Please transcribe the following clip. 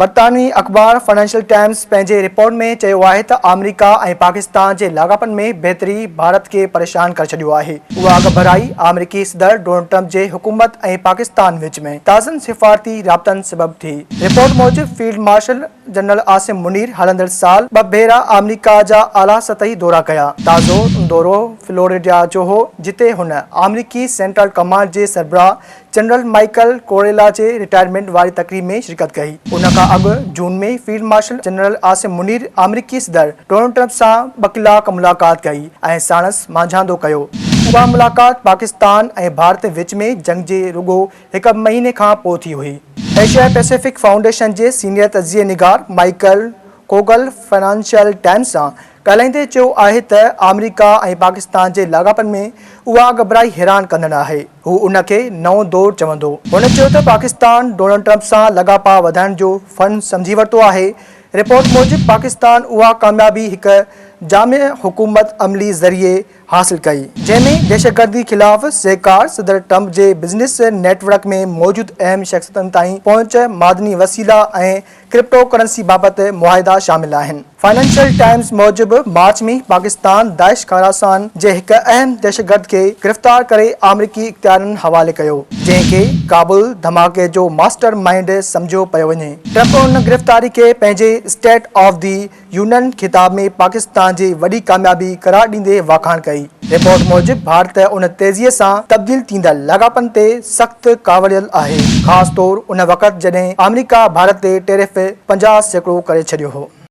बरतानवी अख़बार financial times पंहिंजे report में चयो आहे त अमेरिका ऐं पाकिस्तान जे लाॻापनि में बहितरी भारत खे परेशान करे छॾियो आहे। उहा घबराई अमेरिकी सदर डोनाल्ड ट्रंप जे हुकूमत ऐं पाकिस्तान विच में ताज़नि सिफ़ारती राब्तनि सबबि थी। रिपोर्ट मूजिबि field marshal general Asim Munir हलंदड़ साल 2 भेरा अमेरिका जा आला सतही दौरा कया। ताज़ो दौरो फ्लोरिडा जो हो, जिते हुन अमेरिकी सेंट्रल कमांड जे सरबराह जनरल माइकल कोरेला जे रिटायरमेंट वारी तकरीब में शिरकत कई। उन खां अॻु जून में field marshal general Asim Munir अमेरिकी सदर डोनाल्ड ट्रंप सां 2 कलाक मुलाक़ात कई ऐं साणुसि मांझांदो कयो। उहा मुलाक़ात पाकिस्तान ऐं भारत विच में जंग जे रुॻो 1 महीने खां पोइ थी हुई। एशिया पैसिफिक फाउंडेशन जे सीनियर तजिज़िये निगार माइकल कोगल फाइनेंशियल टाइम्स सां ॻाल्हाईंदे चयो आहे त अमेरिका ऐं पाकिस्तान जे लाॻापनि में उहा घबराई हैरान कंदड़ आहे। हू उन खे नओं दौरु चवंदो। हुन चयो त पाकिस्तान डोनाल्ड ट्रंप सां लॻापा वधाइण जो फन सम्झी वरितो आहे। रिपोर्ट मूजिबि पाकिस्तान उहा कामयाबी हिकु जामिया हुकूमत अमली ज़रिए हासिल कई, जंहिंमें दहशतगर्दी ख़िलाफ़ सहकार, सदर ट्रंप जे बिज़नेस नेटवर्क में मौजूदु अहम शख़्सियतुनि ताईं पहुच, मादनी वसीला ऐं क्रिप्टो करेंसी बाबति मुआहिदा शामिल आहिनि। फाइनेंशियल टाइम्स मूजिबि मार्च में पाकिस्तान दाइश खारासान जे हिकु अहम दहशतगर्द खे गिरफ़्तार करे अमेरिकी इख़्तियारनि हवाले कयो, जंहिंखे काबुल धमाके जो मास्टर माइंड सम्झियो पियो वञे। ट्रंप उन गिरफ़्तारी खे पंहिंजे स्टेट ऑफ द यूनियन ख़िताब में पाकिस्तान जी वॾी कामयाबी करार ॾींदे वाखाण कई। रिपोर्ट मूजिबि भारत उन तेज़ीअ सां तब्दील थींदड़ लाॻापनि ते सख़्तु कावड़ियल आहे, ख़ासि तौरु उन वक़्तु जॾहिं अमेरिका भारत ते टैरिफ 50% करे छॾियो हो।